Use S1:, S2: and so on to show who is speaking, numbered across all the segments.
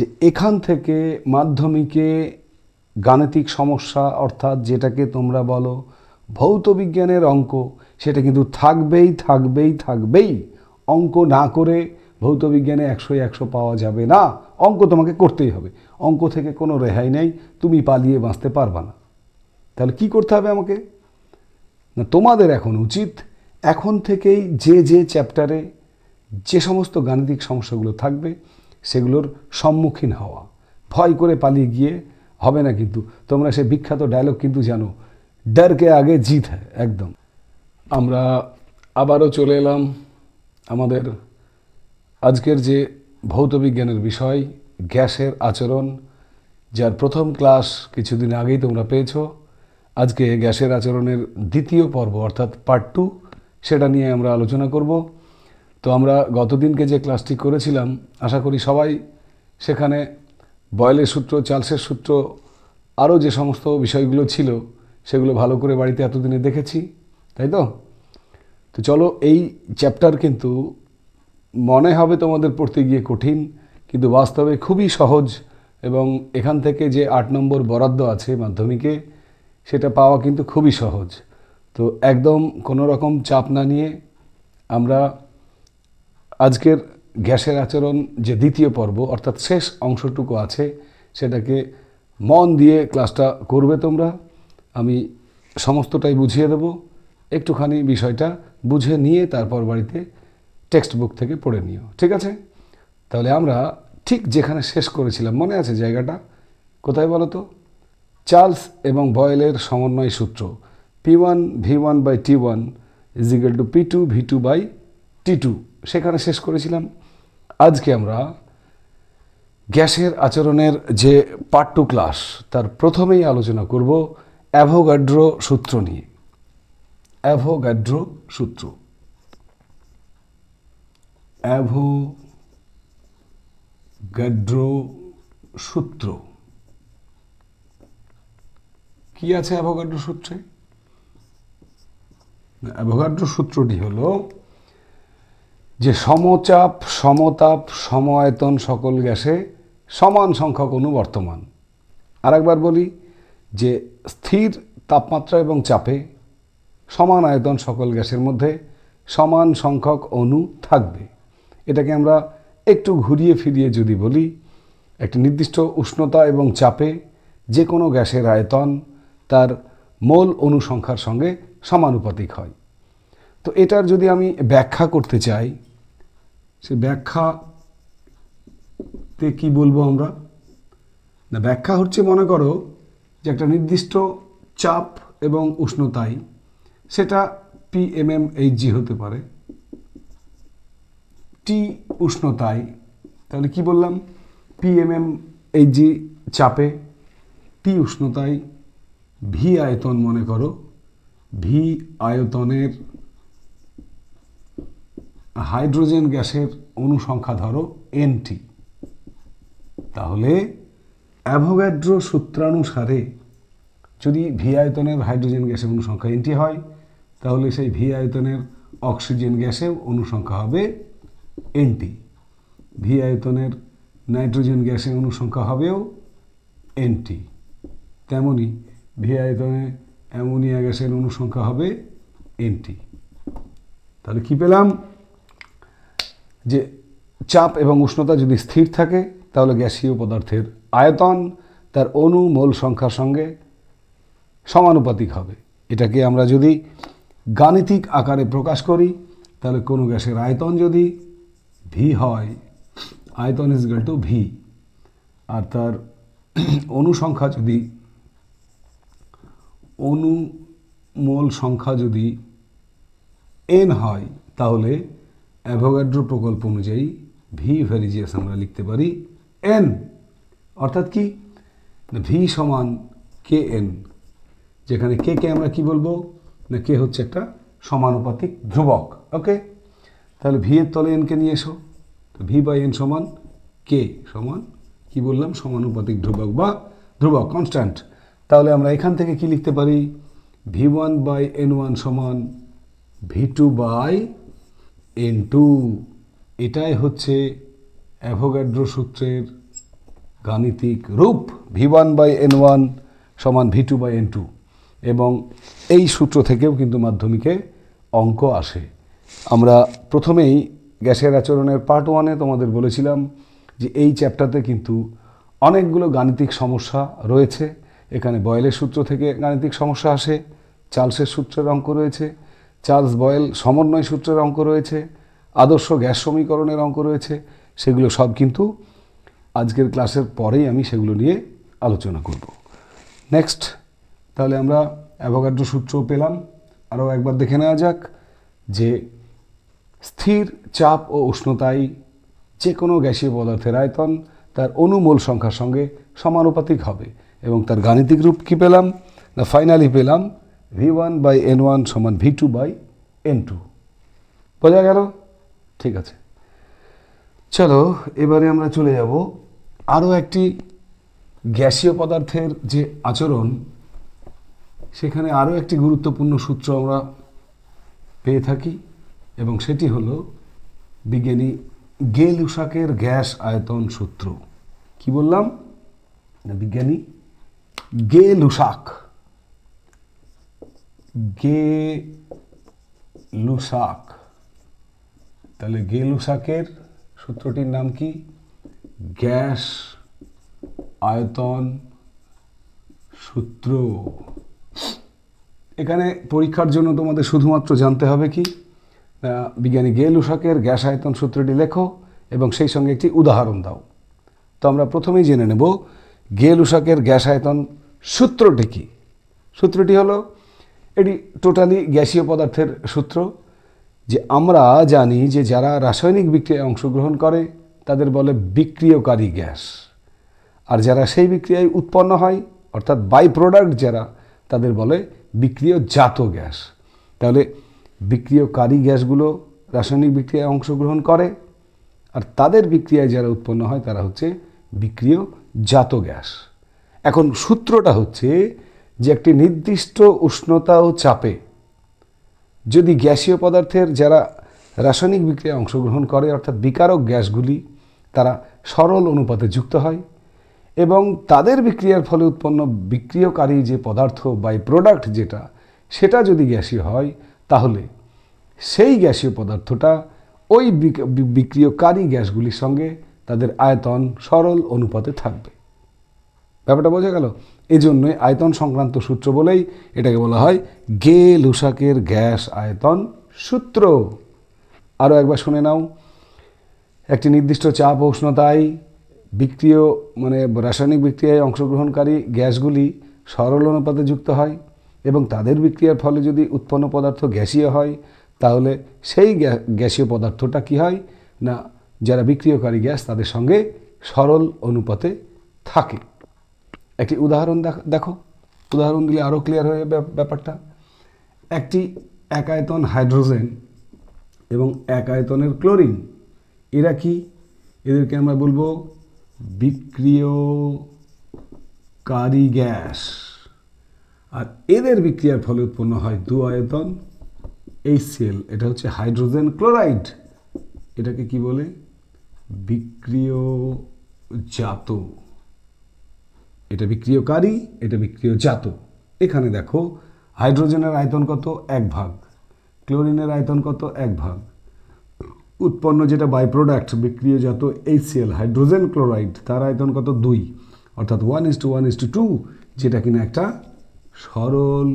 S1: যে এখান থেকে মাধ্যমিকে গাণিতিক সমস্যা অর্থাৎ যেটাকে তোমরা বলো ভৌত বিজ্ঞানের অঙ্ক, সেটা কিন্তু থাকবেই থাকবেই থাকবেই। অঙ্ক না করে ভৌত বিজ্ঞানে 100 পাওয়া যাবে না, অঙ্ক তোমাকে করতেই হবে। অঙ্ক থেকে কোনো রেহাই নেই, তুমি পালিয়ে বাঁচতে পারবা না। তাহলে কি করতে হবে আমাকে? না, তোমাদের এখন উচিত এখন থেকেই যে যে চ্যাপ্টারে যে সমস্ত গাণিতিক সমস্যাগুলো থাকবে সেগুলোর সম্মুখীন হওয়া। ভয় করে পালিয়ে গিয়ে হবে না। কিন্তু তোমরা সে বিখ্যাত ডায়লগ কিন্তু জানো, ডর কে আগে জিত হ্যায়। একদম। আমরা আবারও চলে এলাম আমাদের আজকের যে ভৌত বিজ্ঞানের বিষয়, গ্যাসের আচরণ, যার প্রথম ক্লাস কিছুদিন আগেই তোমরা পেয়েছো। আজকে গ্যাসের আচরণের দ্বিতীয় পর্ব অর্থাৎ পার্ট 2, সেটা নিয়ে আমরা আলোচনা করব। তো আমরা গতদিনকে যে ক্লাসটি করেছিলাম, আশা করি সবাই সেখানে বয়েলের সূত্র, চার্লসের সূত্র, আরও যে সমস্ত বিষয়গুলো ছিল সেগুলো ভালো করে বাড়িতে এতদিনে দেখেছি, তাই তো? তো চলো, এই চ্যাপ্টার কিন্তু মনে হবে তোমাদের পড়তে গিয়ে কঠিন, কিন্তু বাস্তবে খুবই সহজ। এবং এখান থেকে যে 8 নম্বর বরাদ্দ আছে মাধ্যমিকে, সেটা পাওয়া কিন্তু খুবই সহজ। তো একদম কোনো রকম চাপ না নিয়ে আমরা আজকের গ্যাসের আচরণ যে দ্বিতীয় পর্ব অর্থাৎ শেষ অংশটুকু আছে, সেটাকে মন দিয়ে ক্লাসটা করবে তোমরা। আমি সমস্তটাই বুঝিয়ে দেব, একটুখানি বিষয়টা বুঝে নিয়ে তারপর বাড়িতে টেক্সট বুক থেকে পড়ে নিও, ঠিক আছে? তাহলে আমরা ঠিক যেখানে শেষ করেছিলাম, মনে আছে জায়গাটা কোথায় বলো তো? চার্লস এবং বয়েলের সমন্বয় সূত্র P1 V1/T1 = P2 V2/T2, সেখানে শেষ করেছিলাম। আজকে আমরা গ্যাসের আচরণের যে পার্ট 2 ক্লাস, তার প্রথমেই আলোচনা করব অ্যাভোগাড্রো সূত্র নিয়ে। অ্যাভোগাড্রো সূত্র, অ্যাভোগাড্রো সূত্র কি আছে অ্যাভোগাড্রো সূত্রে? অ্যাভোগাড্রো সূত্রটি হলো যে সমচাপ, সমতাপ, সমায়তন সকল গ্যাসে সমান সংখ্যক অণু বর্তমান। আরেকবার বলি যে স্থির তাপমাত্রা এবং চাপে সমান আয়তন সকল গ্যাসের মধ্যে সমান সংখ্যক অণু থাকবে। এটাকে আমরা একটু ঘুরিয়ে ফিরিয়ে যদি বলি, একটি নির্দিষ্ট উষ্ণতা এবং চাপে যে কোনো গ্যাসের আয়তন তার মোল অণু সংখ্যার সঙ্গে সমানুপাতিক হয়। তো এটার যদি আমি ব্যাখ্যা করতে চাই, সে ব্যাখ্যাতে কি বলবো আমরা? না, ব্যাখ্যা হচ্ছে, মনে করো যে একটা নির্দিষ্ট চাপ এবং উষ্ণতায়, সেটা PMMHg হতে পারে। টি উষ্ণতায়, তাহলে কি বললাম? PMMHg চাপে, টি উষ্ণতায় ভি আয়তন, মনে করো ভি আয়তনের হাইড্রোজেন গ্যাসের অণু সংখ্যা ধরো NT। তাহলে অ্যাভোগাড্রো সূত্রানুসারে যদি ভি আয়তনের হাইড্রোজেন গ্যাসের অণু সংখ্যা NT হয়, তাহলে সেই ভি আয়তনের অক্সিজেন গ্যাসের অণু সংখ্যা হবে NT। ভি আয়তনের নাইট্রোজেন গ্যাসের অণু সংখ্যা হবেও NT। তেমনি ভি আয়তনে অ্যামোনিয়া গ্যাসের অণু সংখ্যা হবে NT। তাহলে কি পেলাম? যে চাপ এবং উষ্ণতা যদি স্থির থাকে, তাহলে গ্যাসীয় পদার্থের আয়তন তার অণু মোল সংখ্যার সঙ্গে সমানুপাতিক হবে। এটাকে আমরা যদি গাণিতিক আকারে প্রকাশ করি, তাহলে কোনো গ্যাসের আয়তন যদি ভি হয়, আয়তন = ভি, আর তার অণু সংখ্যা যদি, অণু মোল সংখ্যা যদি n হয়, তাহলে অ্যাভোগাড্রো প্রকল্প অনুযায়ী ভি ভ্যারিজিয়াস আমরা লিখতে পারি n। অর্থাৎ কি? ভি সমান kn, যেখানে কে আমরা কি বলবো? না, কে হচ্ছে একটা সমানুপাতিক ধ্রুবক। ওকে, তাহলে ভি এর তলে n কে নিয়ে এসো। তো V/n সমান কে, সমান কি বললাম? সমানুপাতিক ধ্রুবক বা ধ্রুবক, কনস্ট্যান্ট। তাহলে আমরা এখান থেকে কি লিখতে পারি? V1/n1 সমান V2/n2। এটাই হচ্ছে অ্যাভোগাড্রো সূত্রের গাণিতিক রূপ V1/N1 সমান V2/N2, এবং এই সূত্র থেকেও কিন্তু মাধ্যমিকে অঙ্ক আসে। আমরা প্রথমেই গ্যাসের আচরণের পার্ট 1-এ তোমাদের বলেছিলাম যে এই চ্যাপ্টারতে কিন্তু অনেকগুলো গাণিতিক সমস্যা রয়েছে। এখানে বয়েলের সূত্র থেকে গাণিতিক সমস্যা আসে, চার্লসের সূত্রের অঙ্ক রয়েছে, চার্লস বয়েল সমন্বয় সূত্রের অঙ্ক রয়েছে, আদর্শ গ্যাস সমীকরণের অঙ্ক রয়েছে। সেগুলো সব কিন্তু আজকের ক্লাসের পরেই আমি সেগুলো নিয়ে আলোচনা করব। নেক্সট, তাহলে আমরা অ্যাভোগাড্রো সূত্র পেলাম। আরও একবার দেখে নেওয়া যাক যে স্থির চাপ ও উষ্ণতায় যে কোনো গ্যাসীয় পদার্থের আয়তন তার অণুমোল সংখ্যার সঙ্গে সমানুপাতিক হবে, এবং তার গাণিতিক রূপ কী পেলাম না, ফাইনালি পেলাম V1/N1 সমান V2/N2। বোঝা গেল? ঠিক আছে, চলো এবারে আমরা চলে যাব আরও একটি গ্যাসীয় পদার্থের যে আচরণ, সেখানে আরও একটি গুরুত্বপূর্ণ সূত্র আমরা পেয়ে থাকি, এবং সেটি হলো বিজ্ঞানী গে-লুসাকের গ্যাস আয়তন সূত্র। কি বললাম না, বিজ্ঞানী গে-লুসাক, গে-লুসাক। তাহলে গে-লুসাকের সূত্রটির নাম কি? গ্যাস আয়তন সূত্র। এখানে পরীক্ষার জন্য তোমাদের শুধুমাত্র জানতে হবে কি, বিজ্ঞানী গে-লুসাকের গ্যাস আয়তন সূত্রটি লেখো এবং সেই সঙ্গে একটি উদাহরণ দাও। তো আমরা প্রথমেই জেনে নেব গে-লুসাকের গ্যাস আয়তন সূত্রটি কি। সূত্রটি হলো, এটি টোটালি গ্যাসীয় পদার্থের সূত্র, যে আমরা জানি যে যারা রাসায়নিক বিক্রিয়ায় অংশগ্রহণ করে তাদের বলে বিক্রিয়কারী গ্যাস, আর যারা সেই বিক্রিয়ায় উৎপন্ন হয় অর্থাৎ বাই প্রোডাক্ট যারা, তাদের বলে বিক্রিয়জাত গ্যাস। তাহলে বিক্রিয়কারী গ্যাসগুলো রাসায়নিক বিক্রিয়ায় অংশগ্রহণ করে, আর তাদের বিক্রিয়ায় যারা উৎপন্ন হয় তারা হচ্ছে বিক্রিয়জাত গ্যাস। এখন সূত্রটা হচ্ছে যে একটি নির্দিষ্ট উষ্ণতা ও চাপে যদি গ্যাসীয় পদার্থের যারা রাসায়নিক বিক্রিয়ায় অংশগ্রহণ করে অর্থাৎ বিকারক গ্যাসগুলি তারা সরল অনুপাতে যুক্ত হয়, এবং তাদের বিক্রিয়ার ফলে উৎপন্ন বিক্রিয়কারী যে পদার্থ বাই প্রোডাক্ট যেটা, সেটা যদি গ্যাসীয় হয়, তাহলে সেই গ্যাসীয় পদার্থটা ওই বিক্রিয়কারী গ্যাসগুলির সঙ্গে তাদের আয়তন সরল অনুপাতে থাকবে। ব্যাপারটা বোঝা গেল? এই জন্যই আয়তন সংক্রান্ত সূত্র বলেই এটাকে বলা হয় গে-লুসাকের গ্যাস আয়তন সূত্র। আরও একবার শুনে নাও, একটি নির্দিষ্ট চাপ ও উষ্ণতায় রাসায়নিক বিক্রিয়ায় অংশগ্রহণকারী গ্যাসগুলি সরল অনুপাতে যুক্ত হয়, এবং তাদের বিক্রিয়ার ফলে যদি উৎপন্ন পদার্থ গ্যাসীয় হয়, তাহলে সেই গ্যাসীয় পদার্থটা কি হয় না, যারা বিক্রিয়কারী গ্যাস তাদের সঙ্গে সরল অনুপাতে থাকে। একটি উদাহরণ দেখো, উদাহরণ দিলে আরও ক্লিয়ার হয়ে ব্যাপারটা। একটি এক আয়তন হাইড্রোজেন এবং এক আয়তনের ক্লোরিন, এরা কি? এদেরকে আমরা বলবো বিক্রিয়কারী গ্যাস, আর এদের বিক্রিয়ার ফলে উৎপন্ন হয় দু আয়তন HCl, এটা হচ্ছে হাইড্রোজেন ক্লোরাইড। এটাকে কি বলে? বিক্রিয়জাত। এটা বিক্রিয়কারী, এটা বিক্রিয়জাত। এখানে দেখো হাইড্রোজেনের আয়তন কত? 1 ভাগ। ক্লোরিনের আয়তন কত? 1 ভাগ। উৎপন্ন যেটা বাই প্রোডাক্ট বিক্রিয়জাত HCl হাইড্রোজেন ক্লোরাইড, তার আয়তন কত? 2, অর্থাৎ 1:1:2, যেটা কিনা একটা সরল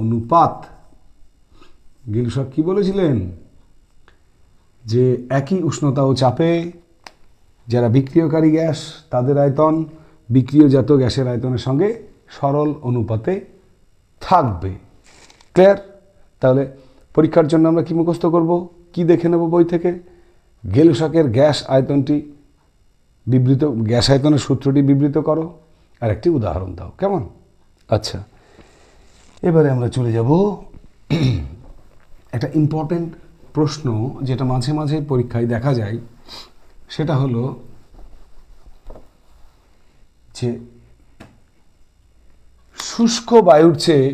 S1: অনুপাত। গে-লুসাক কি বলেছিলেন? যে একই উষ্ণতা ও চাপে যারা বিক্রিয়কারী গ্যাস তাদের আয়তন বিক্রিয়জাত গ্যাসের আয়তনের সঙ্গে সরল অনুপাতে থাকবে। ক্লিয়ার? তাহলে পরীক্ষার জন্য আমরা কি মুখস্থ করব, কি দেখে নেব বই থেকে? গে-লুসাকের গ্যাস আয়তনটি বিবৃত, গ্যাস আয়তনের সূত্রটি বিবৃত করো, আর একটি উদাহরণ দাও। কেমন? আচ্ছা, এবারে আমরা চলে যাব একটা ইম্পর্টেন্ট প্রশ্ন, যেটা মাঝে মাঝে পরীক্ষায় দেখা যায়। সেটা হলো যে শুষ্ক বায়ুর চেয়ে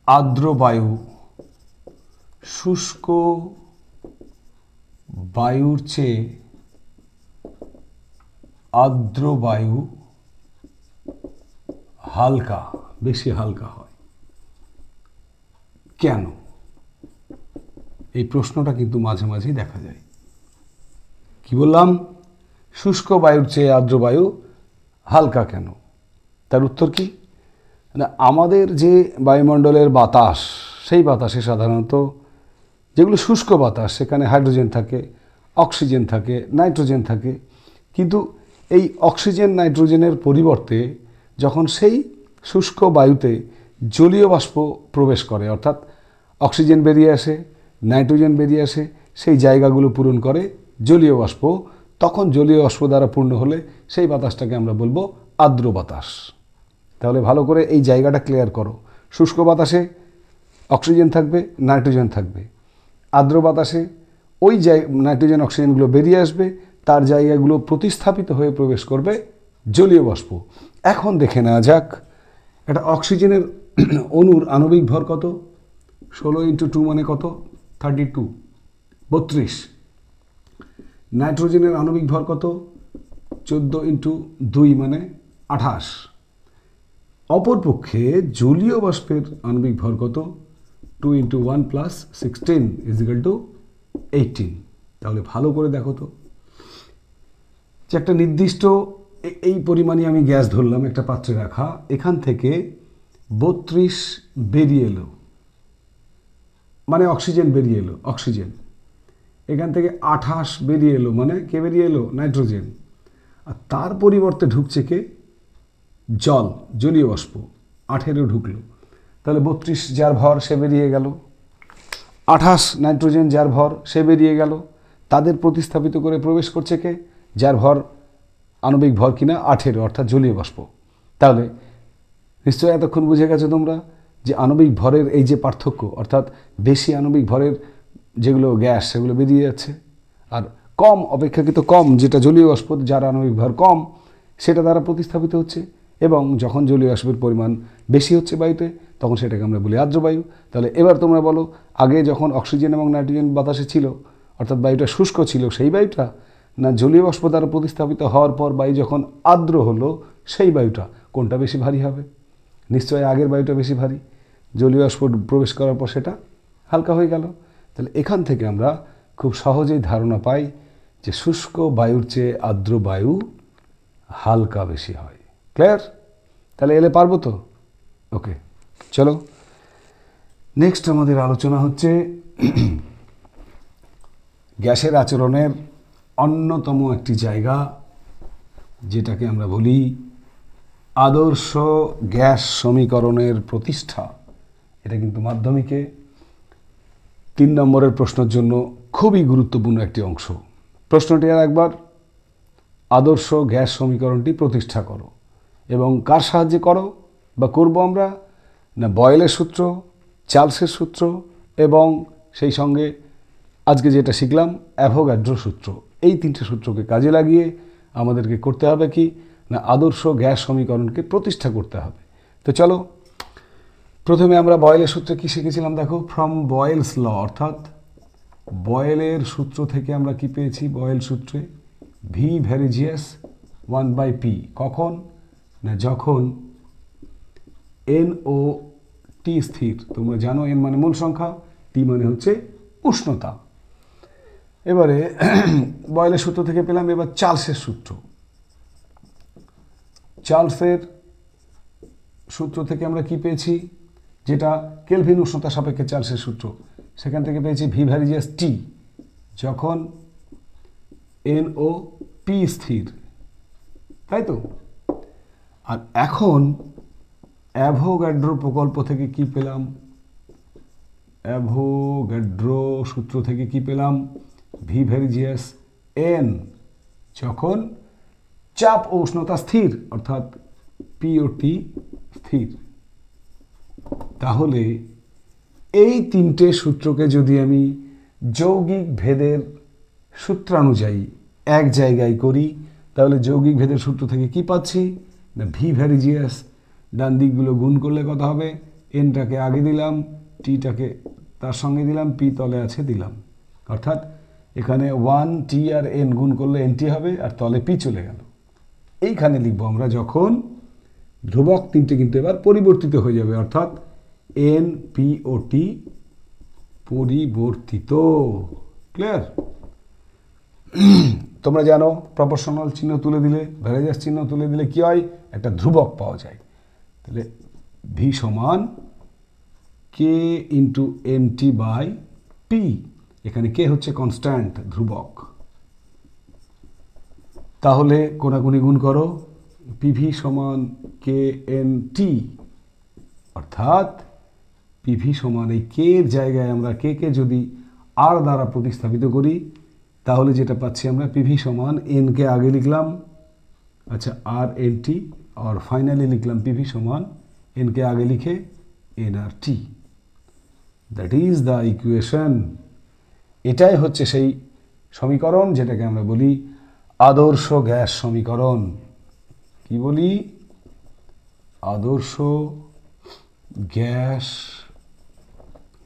S1: আর্দ্র বায়ু, শুষ্ক বায়ুর চেয়ে আর্দ্র বায়ু হালকা, বেশি হালকা হয় কেন? এই প্রশ্নটা কিন্তু মাঝে মাঝেই দেখা যায়। কি বললাম? শুষ্ক বায়ুর চেয়ে আর্দ্র বায়ু হালকা কেন? তার উত্তর কি না, আমাদের যে বায়ুমণ্ডলের বাতাস, সেই বাতাসে সাধারণত যেগুলো শুষ্ক বাতাস সেখানে হাইড্রোজেন থাকে, অক্সিজেন থাকে, নাইট্রোজেন থাকে। কিন্তু এই অক্সিজেন নাইট্রোজেনের পরিবর্তে যখন সেই শুষ্ক বায়ুতে জলীয় বাষ্প প্রবেশ করে, অর্থাৎ অক্সিজেন বেরিয়ে আসে, নাইট্রোজেন বেরিয়ে আসে, সেই জায়গাগুলো পূরণ করে জলীয় বাষ্প, তখন জলীয় বাষ্প দ্বারা পূর্ণ হলে সেই বাতাসটাকে আমরা বলবো আর্দ্র বাতাস। তাহলে ভালো করে এই জায়গাটা ক্লিয়ার করো। শুষ্ক বাতাসে অক্সিজেন থাকবে, নাইট্রোজেন থাকবে। আর্দ্র বাতাসে ওই নাইট্রোজেন অক্সিজেনগুলো বেরিয়ে আসবে, তার জায়গাগুলো প্রতিস্থাপিত হয়ে প্রবেশ করবে জলীয় বাষ্প। এখন দেখে নেওয়া যাক একটা অক্সিজেনের অণুর আণবিক ভর কত? 16 × 2 মানে কত? 32, 32। নাইট্রোজেনের আণবিক ভর কত? 14 × 2 মানে 28। অপরপক্ষে জলীয় বাষ্পের আণবিক ভর কত? 2 × 1 + 16 = 18। তাহলে ভালো করে দেখো তো, যে একটা নির্দিষ্ট এই পরিমাণে আমি গ্যাস ধরলাম একটা পাত্রে রাখা, এখান থেকে 32 বেরিয়ে এলো, মানে অক্সিজেন বেরিয়ে এলো, অক্সিজেন। এখান থেকে 28 বেরিয়ে এলো, মানে কে বেরিয়ে এলো? নাইট্রোজেন। আর তার পরিবর্তে ঢুকছে কে? জল, জলীয় বাষ্প। 18 ঢুকলো, তাহলে 32 যার ভর সে বেরিয়ে গেল, 28 নাইট্রোজেন যার ভর সে বেরিয়ে গেল। তাদের প্রতিস্থাপিত করে প্রবেশ করছে কে? যার ভর আণবিক ভর কিনা 18, অর্থাৎ জলীয় বাষ্প। তাহলে নিশ্চয়ই এতক্ষণ বুঝে গেছো তোমরা যে আণবিক ভরের এই যে পার্থক্য, অর্থাৎ বেশি আণবিক ভরের যেগুলো গ্যাস সেগুলো বেরিয়ে যাচ্ছে, আর কম, অপেক্ষাকৃত কম যেটা জলীয় বাষ্প, যার আণবিক ভর কম, সেটা দ্বারা প্রতিস্থাপিত হচ্ছে। এবং যখন জলীয় বাষ্পের পরিমাণ বেশি হচ্ছে বায়ুতে, তখন সেটাকে আমরা বলি আর্দ্র বায়ু। তাহলে এবার তোমরা বলো, আগে যখন অক্সিজেন এবং নাইট্রোজেন বাতাসে ছিল, অর্থাৎ বায়ুটা শুষ্ক ছিল, সেই বায়ুটা, না জলীয় বাষ্প দ্বারা প্রতিস্থাপিত হওয়ার পর বায়ু যখন আর্দ্র হলো, সেই বায়ুটা, কোনটা বেশি ভারী হবে? নিশ্চয়ই আগের বায়ুটা বেশি ভারী। জলীয় বাষ্প প্রবেশ করার পর সেটা হালকা হয়ে গেল। তাহলে এখান থেকে আমরা খুব সহজেই ধারণা পাই যে শুষ্ক বায়ুর চেয়ে আর্দ্র বায়ু হালকা বেশি হয়। ক্লিয়ার? তাহলে এলে পারবো তো? ওকে, চলো নেক্সট আমাদের আলোচনা হচ্ছে গ্যাসের আচরণের অন্যতম একটি জায়গা, যেটাকে আমরা বলি আদর্শ গ্যাস সমীকরণের প্রতিষ্ঠা। এটা কিন্তু মাধ্যমিকে 3 নম্বরের প্রশ্নের জন্য খুবই গুরুত্বপূর্ণ একটি অংশ। প্রশ্নটি আর একবার, আদর্শ গ্যাস সমীকরণটি প্রতিষ্ঠা করো। এবং কার সাহায্যে করো বা করব আমরা? না বয়েলের সূত্র, চার্লসের সূত্র, এবং সেই সঙ্গে আজকে যেটা শিখলাম অ্যাভোগাড্রো সূত্র। এই 3টে সূত্রকে কাজে লাগিয়ে আমাদেরকে করতে হবে কি না আদর্শ গ্যাস সমীকরণকে প্রতিষ্ঠা করতে হবে। তো চলো, প্রথমে আমরা বয়েলের সূত্রে কি শিখেছিলাম দেখো, ফ্রম বয়েলস ল, অর্থাৎ বয়েলের সূত্র থেকে আমরা কি পেয়েছি? বয়েল সূত্রে ভি ভ্যারিজিয়াস 1/p। কখন? না যখন এন ও টি স্থির। তোমরা জানো এন মানে মূল সংখ্যা, টি মানে হচ্ছে উষ্ণতা। এবারে বয়েলের সূত্র থেকে পেলাম এবার চার্লসের সূত্র। চার্লসের সূত্র থেকে আমরা কি পেয়েছি? যেটা কেলভিন উষ্ণতা সাপেক্ষে চার্লসের সূত্র, সেখান থেকে পেয়েছি ভি ভ্যারিজিয়াস টি যখন এন ও পি স্থির, তাই তো? আর এখন অ্যাভোগাড্রো প্রকল্প থেকে কি পেলাম? অ্যাভোগাড্রো সূত্র থেকে কি পেলাম? ভি ভ্যারিজিয়াস এন যখন চাপ ও উষ্ণতা স্থির, অর্থাৎ পি ও টি স্থির। তাহলে এই 3টে সূত্রকে যদি আমি যৌগিক ভেদের সূত্রানুযায়ী এক জায়গায় করি, তাহলে যৌগিক ভেদের সূত্র থেকে কি পাচ্ছি? না ভি ভ্যারিজিয়াস, ডান দিকগুলো গুণ করলে কত হবে? এনটাকে আগে দিলাম, টিটাকে তার সঙ্গে দিলাম, পি তলে আছে দিলাম। অর্থাৎ এখানে 1 টি আর এন গুণ করলে এনটি হবে, আর তলে পি চলে গেল। এইখানে লিখবো আমরা যখন ধ্রুবক তিনটে কিন্তু এবার পরিবর্তিত হয়ে যাবে, অর্থাৎ এন পি ও টি পরিবর্তিত। ক্লিয়ার? তোমরা জানো প্রপোর্শনাল চিহ্ন তুলে দিলে, ভ্যারিয়েন্স চিহ্ন তুলে দিলে কি হয়, একটা ধ্রুবক পাওয়া যায়। তাহলে ভি সমান K into N T by P, এখানে কে হচ্ছে কনস্ট্যান্ট, ধ্রুবক। তাহলে কোনাকুনি গুণ করো, পিভি সমান কে এন টি, অর্থাৎ পিভি সমান এই কে এর জায়গায় আমরা কে কে যদি আর দ্বারা প্রতিস্থাপিত করি তাহলে যেটা পাচ্ছি আমরা পিভি সমান এন কে আগে লিখলাম, আচ্ছা আর এন টি, আর ফাইনালি লিখলাম পিভি সমান এন কে আগে লিখে n R T. That is the equation. এটাই হচ্ছে সেই সমীকরণ যেটাকে আমরা বলি আদর্শ গ্যাস সমীকরণ। কি বলি? আদর্শ গ্যাস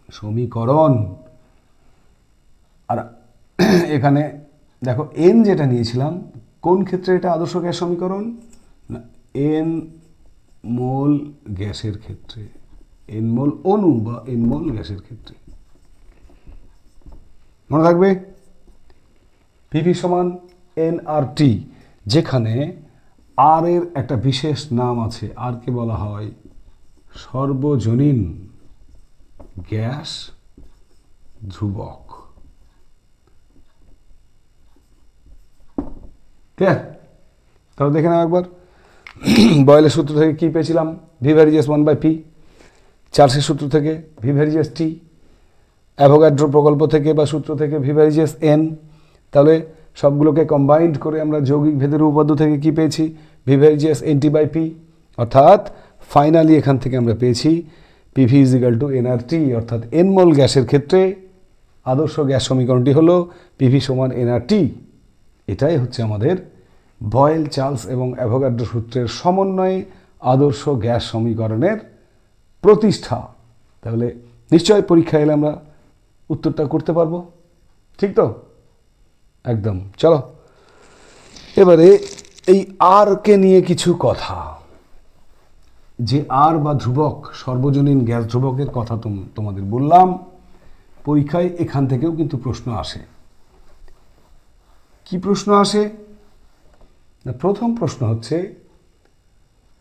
S1: সমীকরণ। আর এখানে দেখো এন যেটা নিয়েছিলাম, কোন ক্ষেত্রে এটা আদর্শ গ্যাস সমীকরণ? না, এন মোল গ্যাসের ক্ষেত্রে, এন মোল অণু বা এন মোল গ্যাসের ক্ষেত্রে। মনে থাকবে পিভি সমান এন আর টি, যেখানে আর এর একটা বিশেষ নাম আছে, আর কে বলা হয় সর্বজনীন গ্যাস ধ্রুবক। ক্লিয়ার? তাহলে দেখে নাও একবার, বয়েলের সূত্র থেকে কি পেয়েছিলাম, ভি ভ্যারিজেস 1/p, চার্লসের সূত্র থেকে ভি ভ্যারিজেস টি, অ্যাভোগাড্রো প্রকল্প থেকে বা সূত্র থেকে ভি ভ্যারিজেস এন। তাহলে সবগুলোকে কম্বাইন্ড করে আমরা যৌগিক ভেদের উপপাদ্য থেকে কি পেয়েছি, V varies N T by P, অর্থাৎ ফাইনালি এখান থেকে আমরা পেয়েছি P V is equal to N R T, অর্থাৎ এন মোল গ্যাসের ক্ষেত্রে আদর্শ গ্যাস সমীকরণটি হলো পিভি সমান এন আর টি। এটাই হচ্ছে আমাদের বয়েল, চার্লস এবং অ্যাভোগাড্রো সূত্রের সমন্বয়ে আদর্শ গ্যাস সমীকরণের প্রতিষ্ঠা। তাহলে নিশ্চয়ই পরীক্ষা এলে আমরা উত্তরটা করতে পারবো, ঠিক তো? একদম। চলো এবারে এই আর কে নিয়ে কিছু কথা। যে আর বা ধ্রুবক, সর্বজনীন গ্যাস ধ্রুবকের কথা তোমাদের বললাম, পরীক্ষায় এখান থেকেও কিন্তু প্রশ্ন আসে। কি প্রশ্ন আসে? প্রথম প্রশ্ন হচ্ছে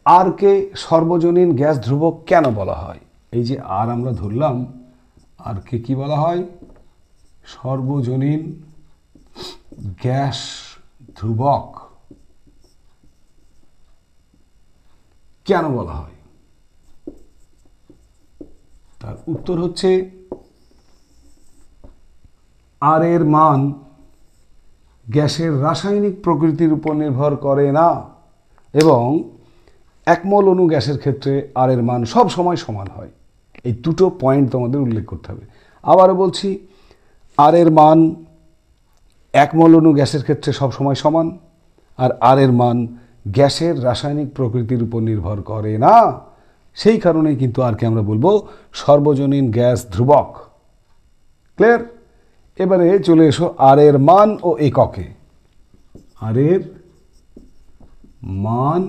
S1: আর কে সর্বজনীন গ্যাস ধ্রুবক কেন বলা হয়? এই যে আর আমরা ধরলাম, আর কে কি বলা হয়? সর্বজনীন গ্যাস ধ্রুবক কেন বলা হয়? তার উত্তর হচ্ছে আর এর মান গ্যাসের রাসায়নিক প্রকৃতির উপর নির্ভর করে না, এবং একমোল অণু গ্যাসের ক্ষেত্রে আর এর মান সব সময় সমান হয়। এই দুটো পয়েন্ট তোমাদের উল্লেখ করতে হবে। আবারও বলছি, আর এর মান একমোল অণু গ্যাসের ক্ষেত্রে সব সময় সমান, আর আর এর মান গ্যাসের রাসায়নিক প্রকৃতির উপর নির্ভর করে না। সেই কারণেই কিন্তু আরকে আমরা বলবো সর্বজনীন গ্যাস ধ্রুবক। ক্লিয়ার? এবারে চলে এসো আর এর মান ও এককে। আর এর মান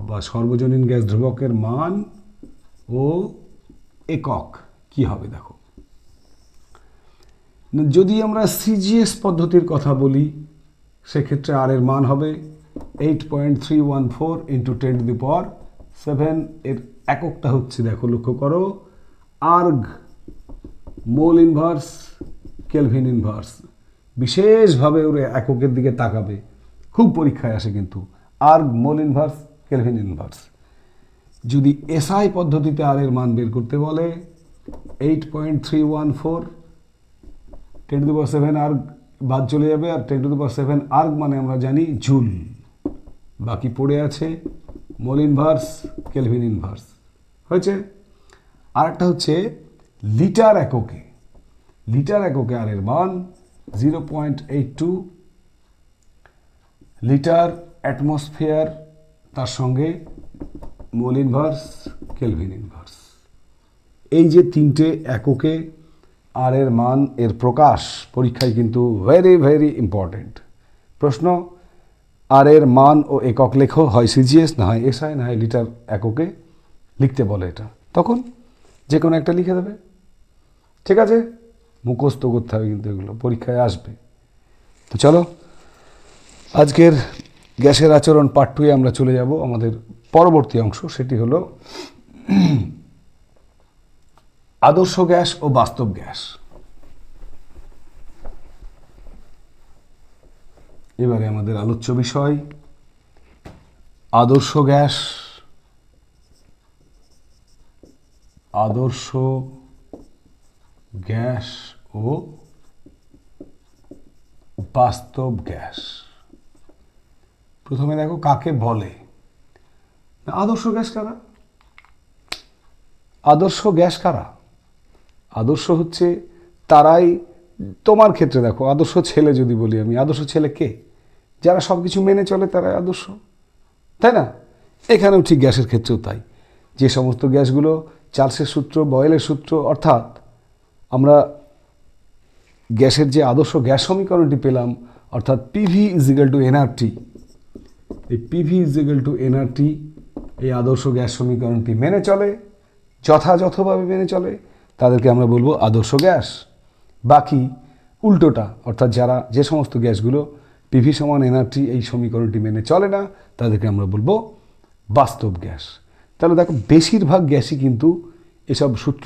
S1: বা সর্বজনীন গ্যাস ধ্রুবকের মান ও একক কি হবে দেখো। যদি আমরা সিজিএস পদ্ধতির কথা বলি সেক্ষেত্রে আর এর মান হবে 8.314 ইন্টু 10⁻⁷। এর এককটা হচ্ছে, দেখো লক্ষ্য করো, erg mole inverse kelvin inverse. বিশেষভাবে ওর এককের দিকে তাকাবে, খুব পরীক্ষায় আসে কিন্তু, erg mole inverse kelvin inverse. যদি এসআই পদ্ধতিতে আর এর মান বের করতে বলে 8.314 10⁻⁷ আর্গ বাদ চলে যাবে, আর 10⁻⁷ আর্গ মানে আমরা জানি জুল, বাকি পড়ে আছে মোল ইনভার্স কেলভিন ইনভার্স। হয়েছে? আরেকটা হচ্ছে লিটার এককে। লিটার এককে আর এর মান 0.82 লিটার অ্যাটমসফিয়ার, তার সঙ্গে মোল ইনভার্স কেলভিন ইনভার্স। এই যে তিনটে এককে আর এর মান, এর প্রকাশ পরীক্ষায় কিন্তু ভেরি ভেরি ইম্পর্টেন্ট। প্রশ্ন, আর এর মান ও একক লেখো, হয় সিজিএস, না হয় এসআই, না হয় লিটার এককে লিখতে বলে। এটা তখন যে কোনো একটা লিখে দেবে। ঠিক আছে, মুখস্থ করতে হবে কিন্তু, এগুলো পরীক্ষায় আসবে। তো চলো, আজকের গ্যাসের আচরণ পার্ট 2-এ আমরা চলে যাব আমাদের পরবর্তী অংশ, সেটি হলো আদর্শ গ্যাস ও বাস্তব গ্যাস। এবারে আমাদের আলোচ্য বিষয় আদর্শ গ্যাস, আদর্শ গ্যাস ও বাস্তব গ্যাস। প্রথমে দেখো কাকে বলে। আদর্শ গ্যাস কারা? আদর্শ গ্যাস কারা? আদর্শ হচ্ছে তারাই, তোমার ক্ষেত্রে দেখো, আদর্শ ছেলে যদি বলি আমি, আদর্শ ছেলে কে? যারা সব কিছু মেনে চলে তারাই আদর্শ, তাই না? এখানেও ঠিক গ্যাসের ক্ষেত্রেও তাই। যে সমস্ত গ্যাসগুলো চার্লসের সূত্র, বয়েলের সূত্র, অর্থাৎ আমরা গ্যাসের যে আদর্শ গ্যাস সমীকরণটি পেলাম, অর্থাৎ পিভি ইজিক্যাল টু এনআরটি, এই পিভি ইজিক্যাল টু এনআরটি, এই আদর্শ গ্যাস সমীকরণটি মেনে চলে, যথাযথভাবে মেনে চলে, তাদেরকে আমরা বলবো আদর্শ গ্যাস। বাকি উল্টোটা, অর্থাৎ যারা, যে সমস্ত গ্যাসগুলো পিভি সমান এনআরটি এই সমীকরণটি মেনে চলে না, তাদেরকে আমরা বলবো বাস্তব গ্যাস। তাহলে দেখো বেশিরভাগ গ্যাসই কিন্তু এসব সূত্র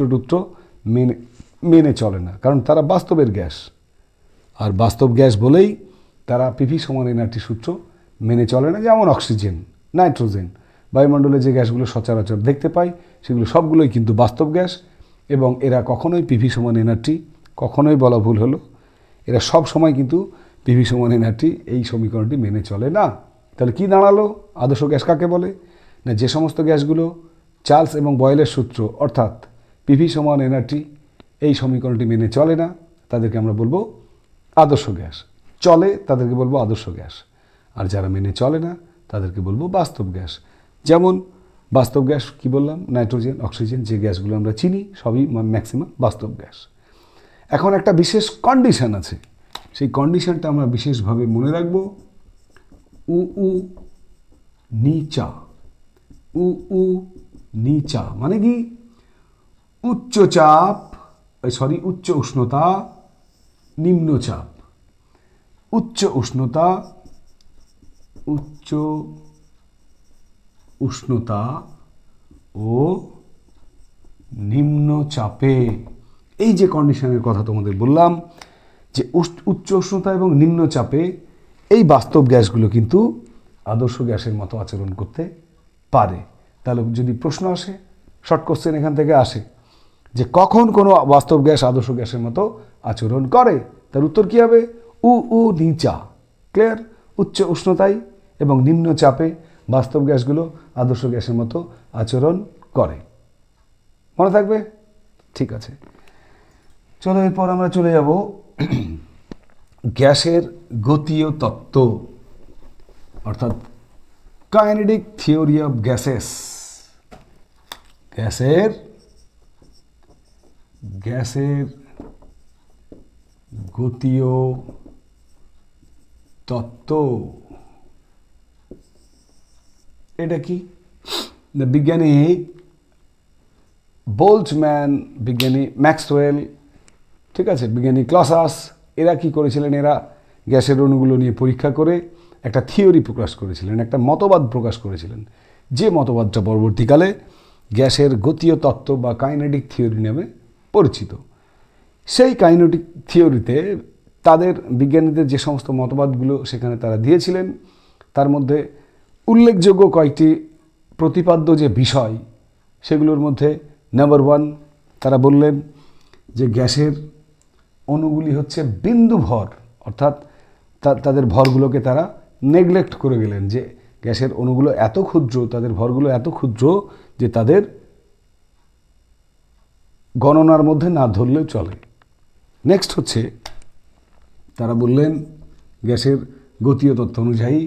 S1: মেনে চলে না, কারণ তারা বাস্তবের গ্যাস। আর বাস্তব গ্যাস বলেই তারা পিভি সমান এনআরটি সূত্র মেনে চলে না। যেমন অক্সিজেন, নাইট্রোজেন, বায়ুমণ্ডলে যে গ্যাসগুলো সচরাচর দেখতে পাই সেগুলো সবগুলোই কিন্তু বাস্তব গ্যাস, এবং এরা কখনোই পিভি সমান এনআরটি, কখনোই বলা ভুল হলো, এরা সব সময় কিন্তু পিভি সমান এনআরটি এই সমীকরণটি মেনে চলে না। তাহলে কি দাঁড়ালো? আদর্শ গ্যাস কাকে বলে? না, যে সমস্ত গ্যাসগুলো চার্লস এবং বয়েলের সূত্র, অর্থাৎ পিভি সমান এনআরটি এই সমীকরণটি মেনে চলে না, তাদেরকে আমরা বলবো আদর্শ গ্যাস। চলে তাদেরকে বলবো আদর্শ গ্যাস, আর যারা মেনে চলে না তাদেরকে বলবো বাস্তব গ্যাস। যেমন বাস্তব গ্যাস কি বললাম? নাইট্রোজেন, অক্সিজেন, যে গ্যাসগুলো আমরা চিনি সবই ম্যাক্সিমাম বাস্তব গ্যাস। এখন একটা বিশেষ কন্ডিশন আছে, সেই কন্ডিশনটা আমরা বিশেষভাবে মনে রাখব। উ উ নিচা, উ উ নিচা মানে কি? উচ্চ চাপ, উচ্চ উষ্ণতা, নিম্ন চাপ। উচ্চ উষ্ণতা, উচ্চ উষ্ণতা ও নিম্ন চাপে, এই যে কন্ডিশনের কথা তোমাদের বললাম, যে উচ্চ উষ্ণতা এবং নিম্ন চাপে এই বাস্তব গ্যাসগুলো কিন্তু আদর্শ গ্যাসের মতো আচরণ করতে পারে। তাহলে যদি প্রশ্ন আসে, শর্ট কোশ্চেন এখান থেকে আসে, যে কখন কোনো বাস্তব গ্যাস আদর্শ গ্যাসের মতো আচরণ করে, তার উত্তর কী হবে? উ উ নিচা। ক্লিয়ার? উচ্চ উষ্ণতায় এবং নিম্ন চাপে বাস্তব গ্যাসগুলো আদর্শ গ্যাসের মতো আচরণ করে। মনে থাকবে? ঠিক আছে, চলো এরপর আমরা চলে যাব গ্যাসের গতীয় তত্ত্ব, অর্থাৎ কাইনেটিক থিওরি অফ গ্যাসেস। গ্যাসের গতীয় তত্ত্ব, এটা কি? বিজ্ঞানী বোল্টজম্যান, বিজ্ঞানী ম্যাক্সওয়েল, ঠিক আছে, বিজ্ঞানী ক্লসাস, এরা কি করেছিলেন? এরা গ্যাসের অণুগুলো নিয়ে পরীক্ষা করে একটা থিওরি প্রকাশ করেছিলেন, একটা মতবাদ প্রকাশ করেছিলেন, যে মতবাদটা পরবর্তীকালে গ্যাসের গতীয় তত্ত্ব বা কাইনেটিক থিওরি নামে পরিচিত। সেই কাইনেটিক থিওরিতে তাদের, বিজ্ঞানীদের যে সমস্ত মতবাদগুলো সেখানে তারা দিয়েছিলেন, তার মধ্যে উল্লেখযোগ্য কয়েকটি প্রতিপাদ্য যে বিষয়, সেগুলোর মধ্যে নাম্বার 1, তারা বললেন যে গ্যাসের অণুগুলি হচ্ছে বিন্দু ভর, অর্থাৎ তাদের ভরগুলোকে তারা নেগলেক্ট করে গেলেন, যে গ্যাসের অণুগুলো এত ক্ষুদ্র, তাদের ভরগুলো এত ক্ষুদ্র যে তাদের গণনার মধ্যে না ধরলেও চলে। নেক্সট হচ্ছে, তারা বললেন গ্যাসের গতীয় তত্ত্ব অনুযায়ী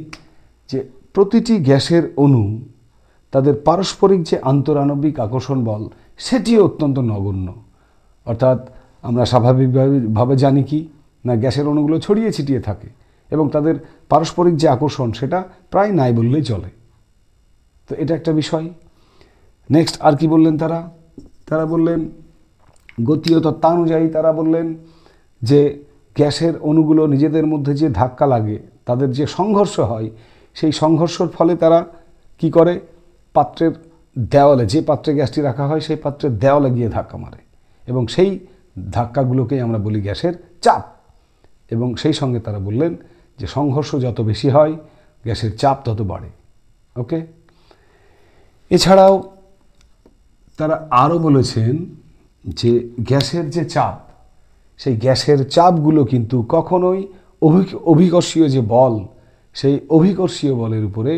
S1: যে প্রতিটি গ্যাসের অণু, তাদের পারস্পরিক যে আন্তরাণবিক আকর্ষণ বল, সেটিও অত্যন্ত নগণ্য। অর্থাৎ আমরা স্বাভাবিকভাবে জানি কি না, গ্যাসের অণুগুলো ছড়িয়ে ছিটিয়ে থাকে, এবং তাদের পারস্পরিক যে আকর্ষণ সেটা প্রায় নাই বললেই চলে। তো এটা একটা বিষয়। নেক্সট আর কি বললেন তারা বললেন গতীয় তত্ত্বানুযায়ী তারা বললেন যে গ্যাসের অণুগুলো নিজেদের মধ্যে যে ধাক্কা লাগে, তাদের যে সংঘর্ষ হয়, সেই সংঘর্ষের ফলে তারা কি করে, পাত্রের দেওয়ালে, যে পাত্রে গ্যাসটি রাখা হয় সেই পাত্রের দেওয়ালে গিয়ে ধাক্কা মারে এবং সেই ধাক্কাগুলোকেই আমরা বলি গ্যাসের চাপ। এবং সেই সঙ্গে তারা বললেন যে সংঘর্ষ যত বেশি হয় গ্যাসের চাপ তত বাড়ে। ওকে, এছাড়াও তারা আরও বলেছেন যে গ্যাসের যে চাপ, সেই গ্যাসের চাপগুলো কিন্তু কখনোই অভিকর্ষীয় যে বল, সেই অভিকর্ষীয় বলের উপরে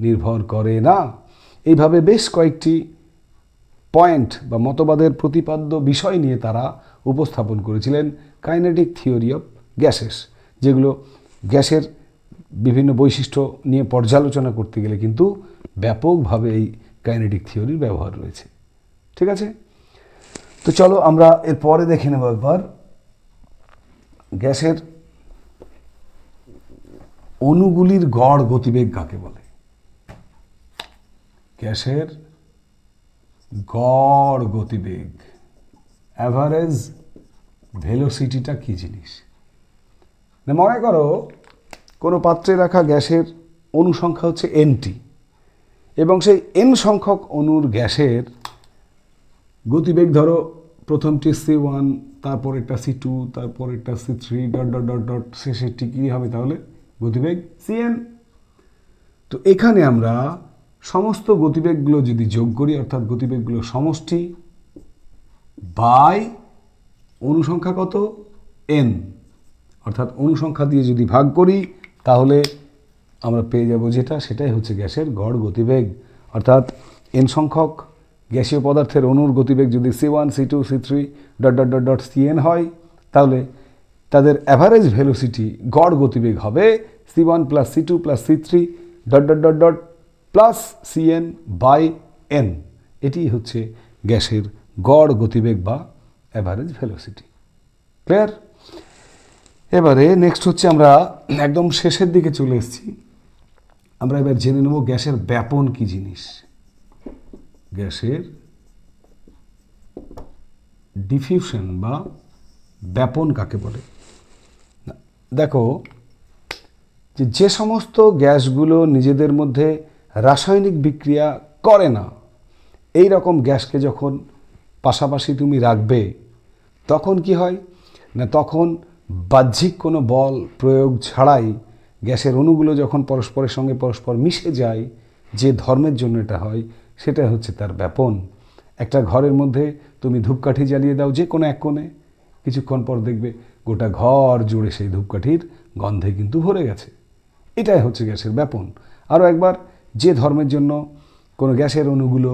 S1: নির্ভর করে না। এইভাবে বেশ কয়েকটি পয়েন্ট বা মতবাদের প্রতিপাদ্য বিষয় নিয়ে তারা উপস্থাপন করেছিলেন কাইনেটিক থিওরি অফ গ্যাসেস, যেগুলো গ্যাসের বিভিন্ন বৈশিষ্ট্য নিয়ে পর্যালোচনা করতে গেলে কিন্তু ব্যাপকভাবে এই কাইনেটিক থিওরির ব্যবহার রয়েছে। ঠিক আছে, তো চলো আমরা এর পরে দেখে নেব একবার গ্যাসের অণুগুলির গড় গতিবেগ কাকে বলে। গ্যাসের গড় গতিবেগ, অ্যাভারেজ ভেলোসিটিটা কী জিনিস? না, মনে করো কোনো পাত্রে রাখা গ্যাসের অণু সংখ্যা হচ্ছে এনটি এবং সেই এন সংখ্যক অণুর গ্যাসের গতিবেগ ধরো প্রথমটি C1, তারপরেরটা C2, তারপরেরটা C3, dot dot dot dot, শেষেরটি কী হবে তাহলে? গতিবেগ Cn। তো এখানে আমরা সমস্ত গতিবেগগুলো যদি যোগ করি, অর্থাৎ গতিবেগগুলো সমষ্টি বাই অনুসংখ্যা কত? n, অর্থাৎ অনুসংখ্যা দিয়ে যদি ভাগ করি তাহলে আমরা পেয়ে যাব সেটাই হচ্ছে গ্যাসের গড় গতিবেগ। অর্থাৎ n সংখ্যক গ্যাসীয় পদার্থের অণুর গতিবেগ যদি C1, C2, C3, dot dot dot dot Cn হয়, তাহলে তাদের অ্যাভারেজ ভেলোসিটি গড় গতিবেগ হবে C1 plus C2 plus C3 dot dot dot dot plus Cn by n। এটি হচ্ছে গ্যাসের গড় গতিবেগ বা অ্যাভারেজ ভেলোসিটি। ক্লিয়ার? এবারে নেক্সট হচ্ছে আমরা একদম শেষের দিকে চলে এসেছি। আমরা এবার জেনে নেব গ্যাসের ব্যাপন কি জিনিস। গ্যাসের ডিফিউশন বা ব্যাপন কাকে বলে? দেখো, যে সমস্ত গ্যাসগুলো নিজেদের মধ্যে রাসায়নিক বিক্রিয়া করে না, এই রকম গ্যাসকে যখন পাশাপাশি তুমি রাখবে তখন কি হয় না, তখন বাহ্যিক কোনো বল প্রয়োগ ছাড়াই গ্যাসের অণুগুলো যখন পরস্পরের সঙ্গে পরস্পর মিশে যায়, যে ধর্মের জন্য এটা হয় সেটা হচ্ছে তার ব্যাপন। একটা ঘরের মধ্যে তুমি ধূপকাঠি জ্বালিয়ে দাও যে কোনো এক কোণে, কিছুক্ষণ পর দেখবে গোটা ঘর জুড়ে সেই ধূপকাঠির গন্ধে কিন্তু ভরে গেছে। এটাই হচ্ছে গ্যাসের ব্যাপন। আরও একবার, যে ধর্মের জন্য কোনো গ্যাসের অণুগুলো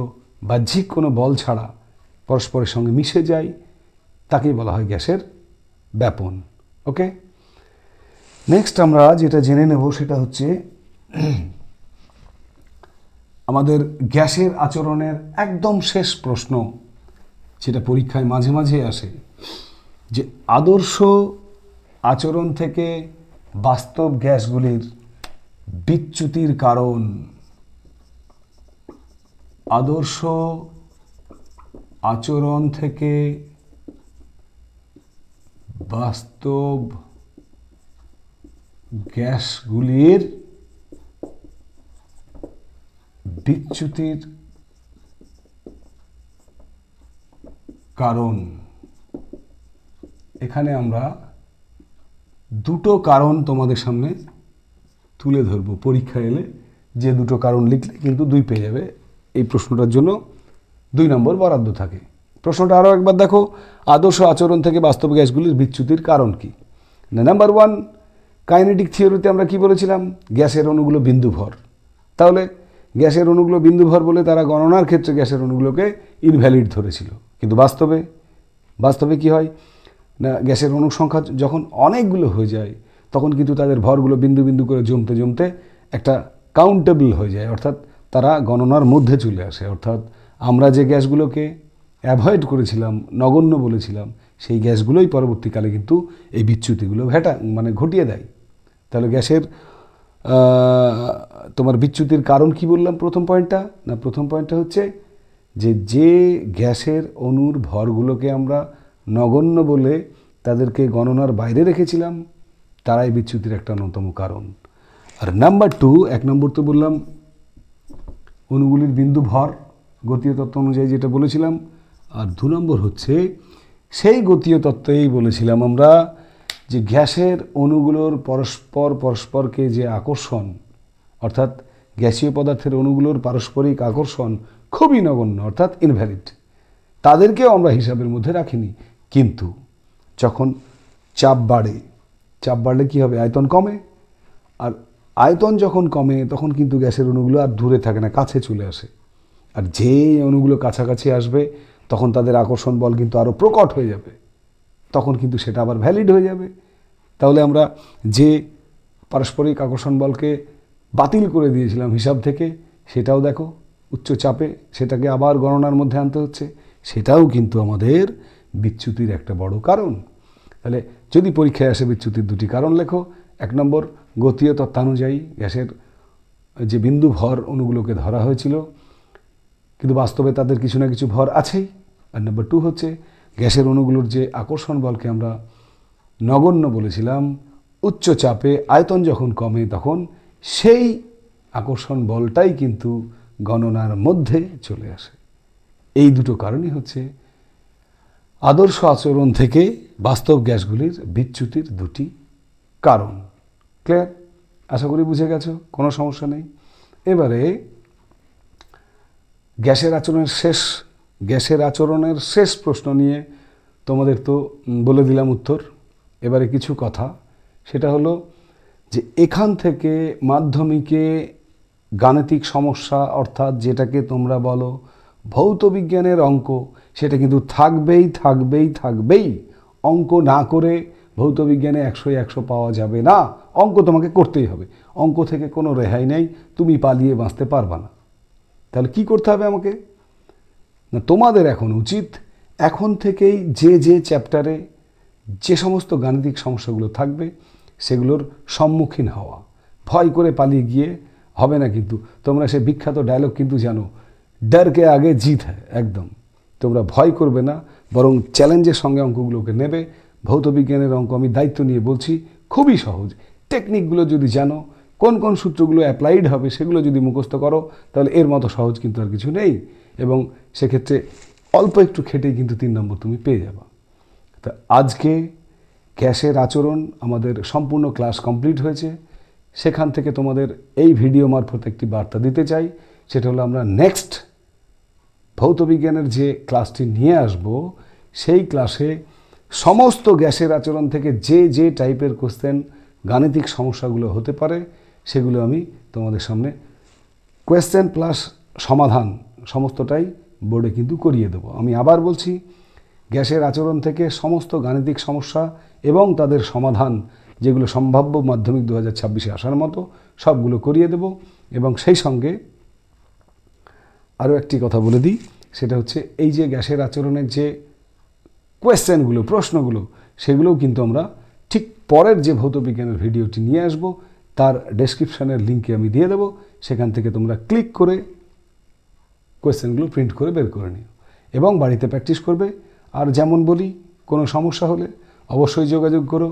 S1: বাহ্যিক কোনো বল ছাড়া পরস্পরের সঙ্গে মিশে যায় তাকেই বলা হয় গ্যাসের ব্যাপন। ওকে, নেক্সট আমরা যেটা জেনে নেব সেটা হচ্ছে আমাদের গ্যাসের আচরণের একদম শেষ প্রশ্ন, যেটা পরীক্ষায় মাঝে মাঝে আসে, যে আদর্শ আচরণ থেকে বাস্তব গ্যাসগুলির বিচ্যুতির কারণ। আদর্শ আচরণ থেকে বাস্তব গ্যাসগুলির বিচ্যুতির কারণ। এখানে আমরা দুটো কারণ তোমাদের সামনে তুলে ধরব পরীক্ষা এলে, যে দুটো কারণ লিখলে কিন্তু 2 পেয়ে যাবে। এই প্রশ্নটার জন্য 2 নম্বর বরাদ্দ থাকে। প্রশ্নটা আরও একবার দেখো, আদর্শ আচরণ থেকে বাস্তব গ্যাসগুলির বিচ্যুতির কারণ কি? নাম্বার 1, কাইনেটিক থিওরিতে আমরা কি বলেছিলাম? গ্যাসের অণুগুলো বিন্দুভর। তাহলে গ্যাসের অণুগুলো বিন্দুভর বলে তারা গণনার ক্ষেত্রে গ্যাসের অণুগুলোকে ইনভ্যালিড ধরেছিল। কিন্তু বাস্তবে কি হয় না, গ্যাসের অণু সংখ্যা যখন অনেকগুলো হয়ে যায় তখন কিন্তু তাদের ভরগুলো বিন্দু বিন্দু করে জমতে জমতে একটা কাউন্টেবল হয়ে যায়, অর্থাৎ তারা গণনার মধ্যে চলে আসে। অর্থাৎ আমরা যে গ্যাসগুলোকে অ্যাভয়েড করেছিলাম, নগণ্য বলেছিলাম, সেই গ্যাসগুলোই পরবর্তীকালে কিন্তু এই বিচ্যুতিগুলো ঘটিয়ে দেয়। তাহলে গ্যাসের তোমার বিচ্যুতির কারণ কি বললাম প্রথম পয়েন্টটা হচ্ছে যে গ্যাসের অণুর ভরগুলোকে আমরা নগণ্য বলে তাদেরকে গণনার বাইরে রেখেছিলাম, তারাই বিচ্যুতির একটা অন্যতম কারণ। আর নাম্বার 2, 1 নম্বর তো বললাম অণুগুলির বিন্দু ভর গতীয় তত্ত্ব অনুযায়ী যেটা বলেছিলাম, আর 2 নম্বর হচ্ছে সেই গতীয় তত্ত্বেই বলেছিলাম আমরা যে গ্যাসের অণুগুলোর পরস্পরকে যে আকর্ষণ, অর্থাৎ গ্যাসীয় পদার্থের অণুগুলোর পারস্পরিক আকর্ষণ খুবই নগণ্য, অর্থাৎ ইনভ্যালিড, তাদেরকেও আমরা হিসাবের মধ্যে রাখিনি। কিন্তু যখন চাপ বাড়লে কী হবে? আয়তন কমে, আর আয়তন যখন কমে তখন কিন্তু গ্যাসের অণুগুলো আর দূরে থাকে না, কাছে চলে আসে। আর যে অণুগুলো কাছাকাছি আসবে তখন তাদের আকর্ষণ বল কিন্তু আরও প্রকট হয়ে যাবে, তখন কিন্তু সেটা আবার ভ্যালিড হয়ে যাবে। তাহলে আমরা যে পারস্পরিক আকর্ষণ বলকে বাতিল করে দিয়েছিলাম হিসাব থেকে, সেটাও দেখো উচ্চ চাপে সেটাকে আবার গণনার মধ্যে আনতে হচ্ছে, সেটাও কিন্তু আমাদের বিচ্যুতির একটা বড় কারণ। তাহলে যদি পরীক্ষায় আসে বিচ্যুতির 2টি কারণ লেখো। 1 নম্বর গতীয় তত্ত্বানুযায়ী গ্যাসের যে বিন্দু ভর অণুগুলোকে ধরা হয়েছিল, কিন্তু বাস্তবে তাদের কিছু না কিছু ভর আছেই। আর নাম্বার 2 হচ্ছে গ্যাসের অণুগুলোর যে আকর্ষণ বলকে আমরা নগণ্য বলেছিলাম, উচ্চ চাপে আয়তন যখন কমে তখন সেই আকর্ষণ বলটাই কিন্তু গণনার মধ্যে চলে আসে। এই 2টো কারণই হচ্ছে আদর্শ আচরণ থেকে বাস্তব গ্যাসগুলির বিচ্যুতির 2টি কারণ। ক্লিয়ার? আশা করি বুঝে গেছো, কোনো সমস্যা নেই। এবারে গ্যাসের আচরণের শেষ প্রশ্ন নিয়ে তোমাদের তো বলে দিলাম উত্তর। এবারে কিছু কথা, সেটা হলো যে এখান থেকে মাধ্যমিকে গাণিতিক সমস্যা, অর্থাৎ যেটাকে তোমরা বলো ভৌত বিজ্ঞানের অঙ্ক, সেটা কিন্তু থাকবেই। অঙ্ক না করে ভৌত বিজ্ঞানে 100 পাওয়া যাবে না, অঙ্ক তোমাকে করতেই হবে। অঙ্ক থেকে কোনো রেহাই নেই, তুমি পালিয়ে বাঁচতে পারবা না। তাহলে কি করতে হবে আমাকে? না, তোমাদের এখন উচিত এখন থেকেই যে চ্যাপ্টারে যে সমস্ত গাণিতিক সমস্যাগুলো থাকবে সেগুলোর সম্মুখীন হওয়া। ভয় করে পালিয়ে গিয়ে হবে না। কিন্তু তোমরা সে বিখ্যাত ডায়লগ কিন্তু জানো, ডর কে আগে জিত হ্যায়। একদম তোমরা ভয় করবে না, বরং চ্যালেঞ্জের সঙ্গে অঙ্কগুলোকে নেবে। ভৌত বিজ্ঞানের অঙ্ক আমি দায়িত্ব নিয়ে বলছি, খুবই সহজ। টেকনিকগুলো যদি জানো, কোন কোন সূত্রগুলো অ্যাপ্লাইড হবে সেগুলো যদি মুখস্থ করো, তাহলে এর মতো সহজ কিন্তু আর কিছু নেই। এবং সেক্ষেত্রে অল্প একটু খেটেই কিন্তু 3 নম্বর তুমি পেয়ে যাবা। তা আজকে গ্যাসের আচরণ আমাদের সম্পূর্ণ ক্লাস কমপ্লিট হয়েছে। সেখান থেকে তোমাদের এই ভিডিও মারফত একটি বার্তা দিতে চাই, সেটা হলো আমরা নেক্সট ভৌতবিজ্ঞানের যে ক্লাসটি নিয়ে আসব, সেই ক্লাসে সমস্ত গ্যাসের আচরণ থেকে যে টাইপের কোশ্চেন গাণিতিক সমস্যাগুলো হতে পারে সেগুলো আমি তোমাদের সামনে কোয়েশ্চেন প্লাস সমাধান সমস্তটাই বোর্ডে কিন্তু করিয়ে দেবো। আমি আবার বলছি, গ্যাসের আচরণ থেকে সমস্ত গাণিতিক সমস্যা এবং তাদের সমাধান যেগুলো সম্ভাব্য মাধ্যমিক 2026-এ আসার মতো সবগুলো করিয়ে দেব। এবং সেই সঙ্গে আরও একটি কথা বলে দিই, সেটা হচ্ছে এই যে গ্যাসের আচরণের যে কোয়েশ্চেনগুলো, প্রশ্নগুলো, সেগুলোও কিন্তু আমরা ঠিক পরের যে ভৌতবিজ্ঞানের ভিডিওটি নিয়ে আসব তার ডেসক্রিপশানের লিঙ্কে আমি দিয়ে দেবো। সেখান থেকে তোমরা ক্লিক করে কোয়েশ্চেনগুলো প্রিন্ট করে বের করে নিও এবং বাড়িতে প্র্যাকটিস করবে। আর যেমন বলি, কোনো সমস্যা হলে অবশ্যই যোগাযোগ করো,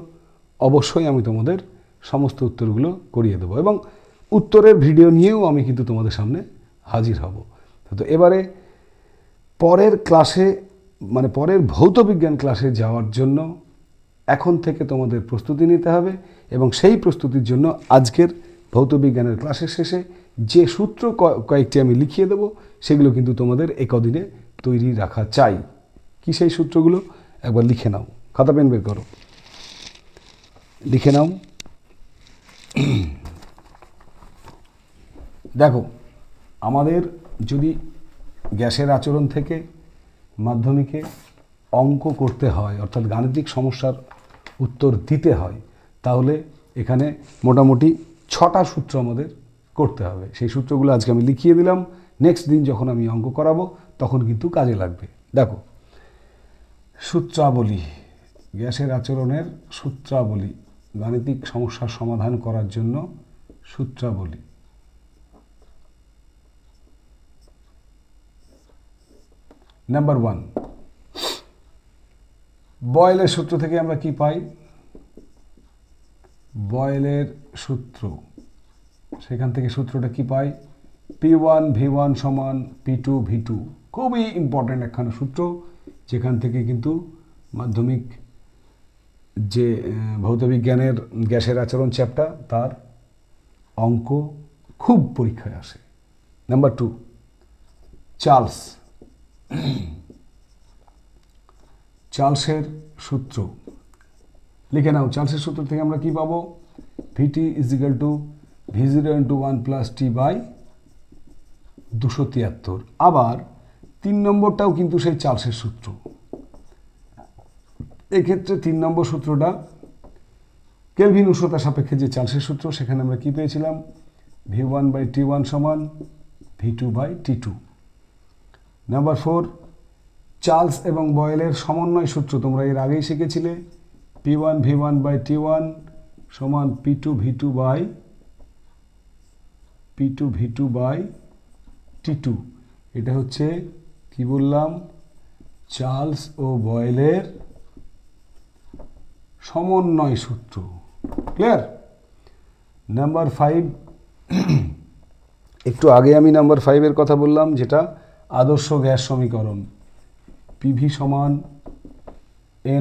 S1: অবশ্যই আমি তোমাদের সমস্ত উত্তরগুলো করিয়ে দেবো এবং উত্তরের ভিডিও নিয়েও আমি কিন্তু তোমাদের সামনে হাজির হব। তো এবারে পরের ক্লাসে, মানে পরের ভৌতবিজ্ঞান ক্লাসে যাওয়ার জন্য এখন থেকে তোমাদের প্রস্তুতি নিতে হবে এবং সেই প্রস্তুতির জন্য আজকের ভৌতবিজ্ঞানের ক্লাসের শেষে যে সূত্র কয়েকটি আমি লিখিয়ে দেবো সেগুলো কিন্তু তোমাদের একদিনে তৈরি রাখা চাই। কি সেই সূত্রগুলো একবার লিখে নাও, খাতা পেন বের করো, লিখে নাও। দেখো, আমাদের যদি গ্যাসের আচরণ থেকে মাধ্যমিকে অঙ্ক করতে হয়, অর্থাৎ গাণিতিক সমস্যার উত্তর দিতে হয়, তাহলে এখানে মোটামুটি 6টা সূত্র আমাদের করতে হবে। সেই সূত্রগুলো আজকে আমি লিখিয়ে দিলাম, নেক্সট দিন যখন আমি অঙ্ক করাবো তখন কিন্তু কাজে লাগবে। দেখো, সূত্রাবলী, গ্যাসের আচরণের সূত্রাবলী গাণিতিক সমস্যার সমাধান করার জন্য সূত্রাবলী। নাম্বার 1, বয়েলের সূত্র থেকে আমরা কি পাই? বয়েলের সূত্র, সেখান থেকে সূত্রটা কি পাই? P1 V1 সমান P2 V2। খুবই ইম্পর্টেন্ট একখানা সূত্র, যেখান থেকে কিন্তু মাধ্যমিক যে ভৌতবিজ্ঞানের গ্যাসের আচরণ চ্যাপ্টার, তার অঙ্ক খুব পরীক্ষায় আসে। Number 2, Charles. চার্লসের সূত্র লিখে নাও। চার্লসের সূত্র থেকে আমরা কি পাবো? VT = V0 × 1 + T/273। আবার 3 নম্বরটাও কিন্তু সেই চার্লসের সূত্র। এক্ষেত্রে 3 নম্বর সূত্রটা কেলভিন উষ্ণতা সাপেক্ষে যে চার্লসের সূত্র, সেখানে আমরা কি পেয়েছিলাম? V1/T1 = V2/T2। নাম্বার 4, চার্লস এবং বয়েলের সমন্বয় সূত্র তোমরা এর আগেই শিখেছিলে। P1 V1/T1 = P2 V2/T2। এটা হচ্ছে কি বললাম? চার্লস ও বয়েলের সমন্বয় সূত্র। ক্লিয়ার? নাম্বার 5, একটু আগে আমি নাম্বার 5 এর কথা বললাম, যেটা আদর্শ গ্যাস সমীকরণ, PV =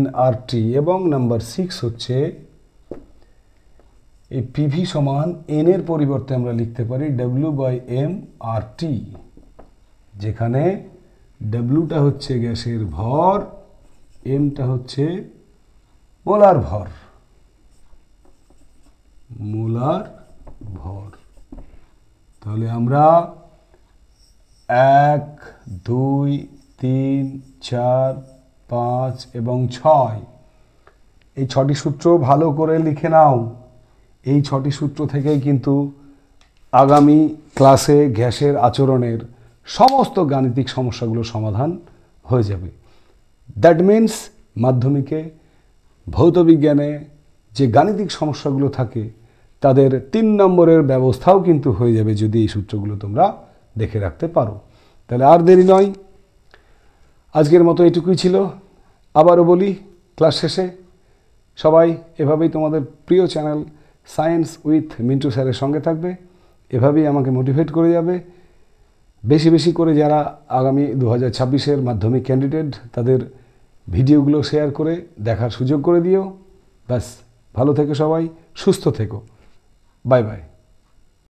S1: nRT। এবং নাম্বার 6 হচ্ছে এই PV = n এর পরিবর্তে আমরা লিখতে পারি W/mRT, যেখানে W-টা হচ্ছে গ্যাসের ভর, M-টা হচ্ছে মোলার ভর। মোলার ভর। তাহলে আমরা 1, 2, 3, 4, 5 এবং 6 এই 6টি সূত্র ভালো করে লিখে নাও। এই 6টি সূত্র থেকেই কিন্তু আগামী ক্লাসে গ্যাসের আচরণের সমস্ত গাণিতিক সমস্যাগুলোর সমাধান হয়ে যাবে। দ্যাট মিন্স মাধ্যমিকে ভৌতবিজ্ঞানে যে গাণিতিক সমস্যাগুলো থাকে, তাদের 3 নম্বরের ব্যবস্থাও কিন্তু হয়ে যাবে যদি এই সূত্রগুলো তোমরা দেখে রাখতে পারো। তাহলে আর দেরি নয়, আজকের মতো এটুকুই ছিল। আবারও বলি, ক্লাস শেষে সবাই এভাবেই তোমাদের প্রিয় চ্যানেল সায়েন্স উইথ মিন্টু স্যারের সঙ্গে থাকবে, এভাবেই আমাকে মোটিভেট করে যাবে। বেশি বেশি করে যারা আগামী 2026-এর মাধ্যমিক ক্যান্ডিডেট, তাদের ভিডিওগুলো শেয়ার করে দেখার সুযোগ করে দিও। ব্যাস, ভালো থেকো সবাই, সুস্থ থেকো। Bye bye.